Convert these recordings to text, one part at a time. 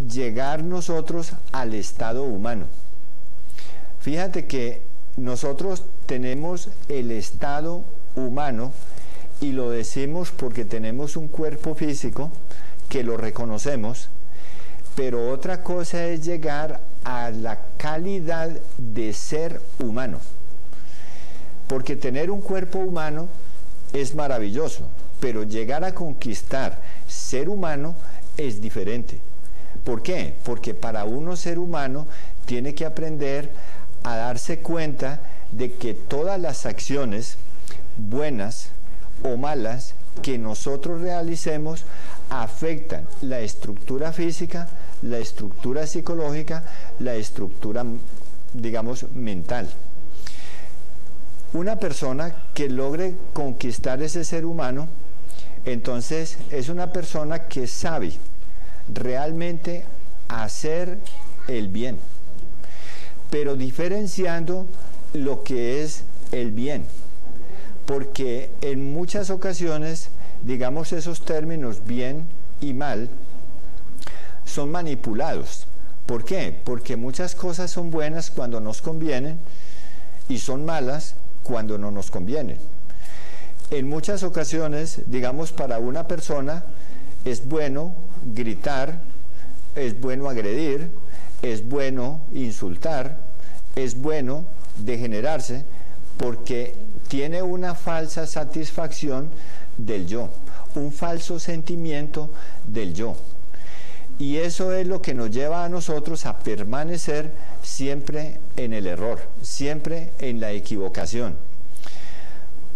llegar nosotros al estado humano. Fíjate que nosotros tenemos el estado humano y lo decimos porque tenemos un cuerpo físico que lo reconocemos, pero otra cosa es llegar a la calidad de ser humano, porque tener un cuerpo humano es maravilloso, pero llegar a conquistar ser humano es diferente. ¿Por qué? Porque para uno ser humano tiene que aprender a darse cuenta de que todas las acciones buenas o malas que nosotros realicemos afectan la estructura física, la estructura psicológica, la estructura, digamos, mental. Una persona que logre conquistar ese ser humano, entonces es una persona que sabe realmente hacer el bien, pero diferenciando lo que es el bien, porque en muchas ocasiones, digamos, esos términos bien y mal son manipulados. ¿Por qué? Porque muchas cosas son buenas cuando nos convienen y son malas cuando no nos convienen. En muchas ocasiones, digamos, para una persona es bueno gritar, es bueno agredir, es bueno insultar, es bueno degenerarse, porque tiene una falsa satisfacción del yo, un falso sentimiento del yo. Y eso es lo que nos lleva a nosotros a permanecer siempre en el error, siempre en la equivocación.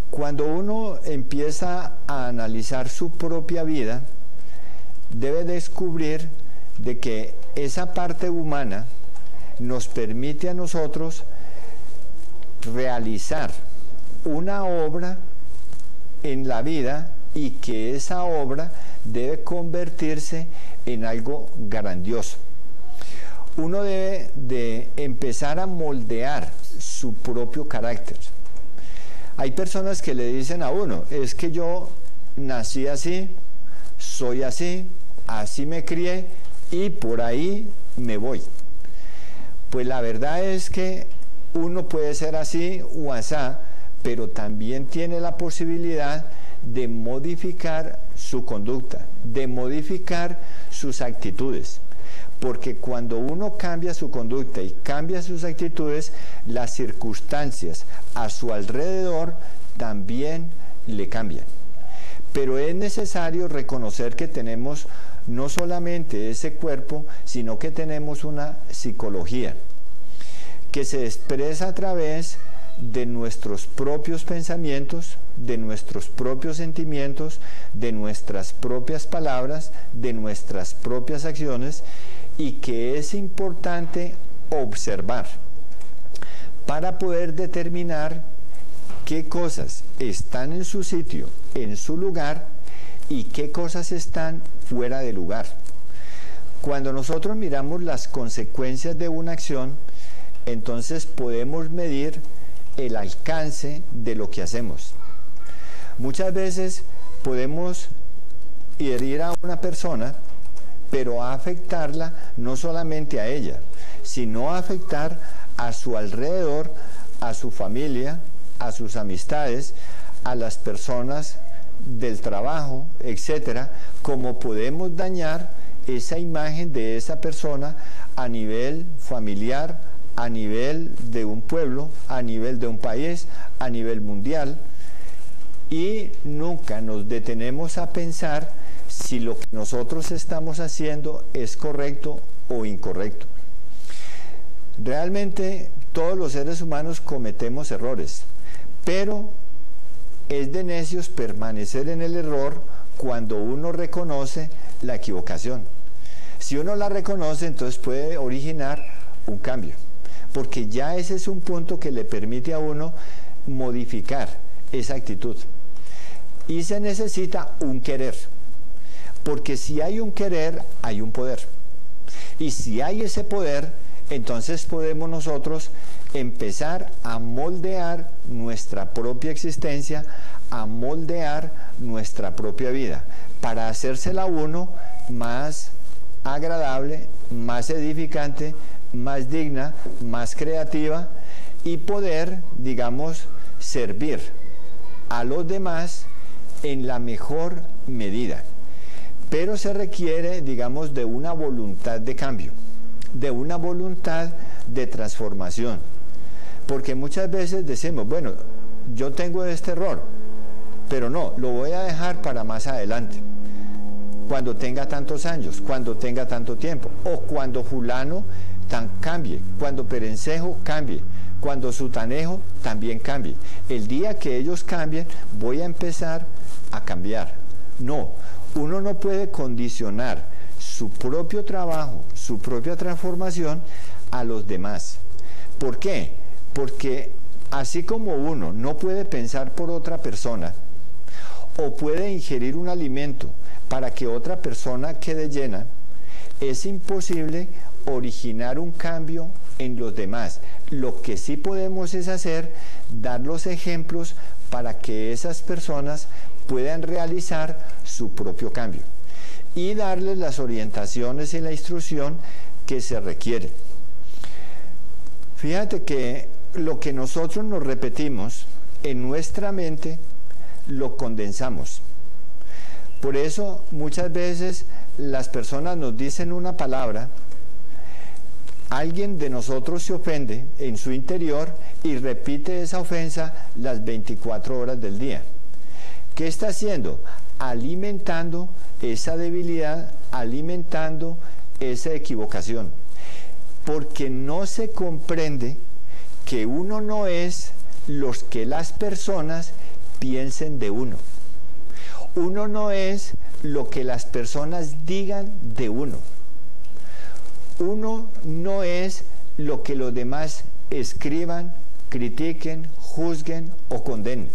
Cuando uno empieza a analizar su propia vida, debe descubrir de que esa parte humana nos permite a nosotros realizar una obra en la vida y que esa obra debe convertirse en algo grandioso. Uno debe de empezar a moldear su propio carácter. Hay personas que le dicen a uno, es que yo nací así, soy así, así me crié y por ahí me voy. Pues la verdad es que uno puede ser así o asá, pero también tiene la posibilidad de modificar su conducta, de modificar sus actitudes. Porque cuando uno cambia su conducta y cambia sus actitudes, las circunstancias a su alrededor también le cambian. Pero es necesario reconocer que tenemos no solamente ese cuerpo, sino que tenemos una psicología que se expresa a través de nuestros propios pensamientos, de nuestros propios sentimientos, de nuestras propias palabras, de nuestras propias acciones, y que es importante observar para poder determinar qué cosas están en su sitio, en su lugar, y qué cosas están fuera de lugar. Cuando nosotros miramos las consecuencias de una acción, entonces podemos medir el alcance de lo que hacemos. Muchas veces podemos herir a una persona, pero afectarla no solamente a ella, sino afectar a su alrededor, a su familia, a sus amistades, a las personas del trabajo, etcétera, como podemos dañar esa imagen de esa persona a nivel familiar, a nivel de un pueblo, a nivel de un país, a nivel mundial, y nunca nos detenemos a pensar si lo que nosotros estamos haciendo es correcto o incorrecto. Realmente todos los seres humanos cometemos errores, pero es de necios permanecer en el error cuando uno reconoce la equivocación. Si uno la reconoce, entonces puede originar un cambio, porque ya ese es un punto que le permite a uno modificar esa actitud. Y se necesita un querer, porque si hay un querer, hay un poder. Y si hay ese poder, entonces podemos nosotros empezar a moldear nuestra propia existencia, a moldear nuestra propia vida, para hacérsela a uno más agradable, más edificante, más digna, más creativa y poder, digamos, servir a los demás en la mejor medida. Pero se requiere, digamos, de una voluntad de cambio, de una voluntad de transformación. Porque muchas veces decimos, bueno, yo tengo este error, pero no, lo voy a dejar para más adelante, cuando tenga tantos años, cuando tenga tanto tiempo, o cuando fulano cambie, cuando perencejo cambie, cuando sutanejo también cambie. El día que ellos cambien, voy a empezar a cambiar. No, uno no puede condicionar su propio trabajo, su propia transformación a los demás. ¿Por qué? Porque así como uno no puede pensar por otra persona o puede ingerir un alimento para que otra persona quede llena, es imposible originar un cambio en los demás. Lo que sí podemos es dar los ejemplos para que esas personas puedan realizar su propio cambio y darles las orientaciones y la instrucción que se requiere. Fíjate que lo que nosotros nos repetimos en nuestra mente lo condensamos. Por eso muchas veces las personas nos dicen una palabra, alguien de nosotros se ofende en su interior y repite esa ofensa las 24 horas del día. ¿Qué está haciendo? Alimentando esa debilidad, alimentando esa equivocación, porque no se comprende que uno no es lo que las personas piensen de uno. Uno no es lo que las personas digan de uno. Uno no es lo que los demás escriban, critiquen, juzguen o condenen.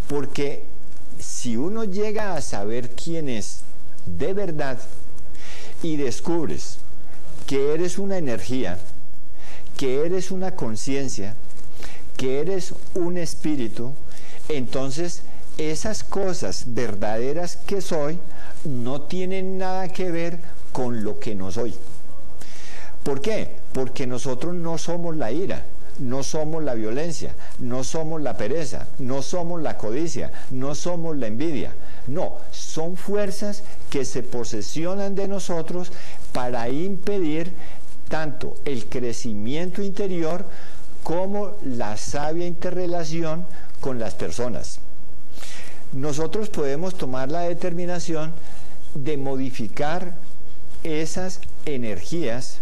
Porque si uno llega a saber quién es de verdad y descubres que eres una energía, que eres una conciencia, que eres un espíritu, entonces esas cosas verdaderas que soy no tienen nada que ver con lo que no soy. ¿Por qué? Porque nosotros no somos la ira, no somos la violencia, no somos la pereza, no somos la codicia, no somos la envidia. No, son fuerzas que se posesionan de nosotros para impedir tanto el crecimiento interior como la sabia interrelación con las personas. Nosotros podemos tomar la determinación de modificar esas energías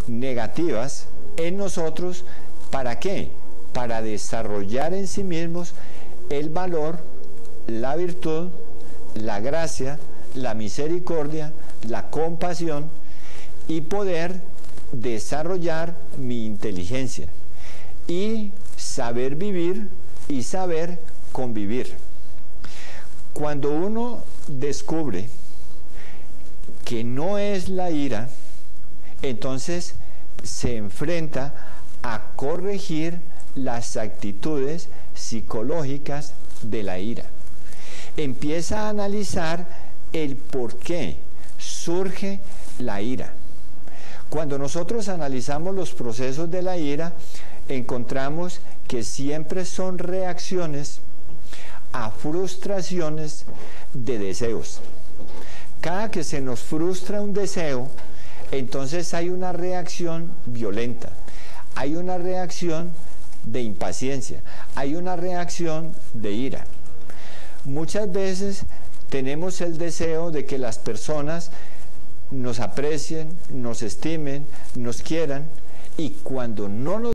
negativas en nosotros. ¿Para qué? Para desarrollar en sí mismos el valor, la virtud, la gracia, la misericordia, la compasión y poder desarrollar mi inteligencia y saber vivir y saber convivir. Cuando uno descubre que no es la ira, entonces se enfrenta a corregir las actitudes psicológicas de la ira. Empieza a analizar el por qué surge la ira. Cuando nosotros analizamos los procesos de la ira, encontramos que siempre son reacciones a frustraciones de deseos. Cada que se nos frustra un deseo, entonces hay una reacción violenta, hay una reacción de impaciencia, hay una reacción de ira. Muchas veces tenemos el deseo de que las personas nos aprecien, nos estimen, nos quieran, y cuando no nos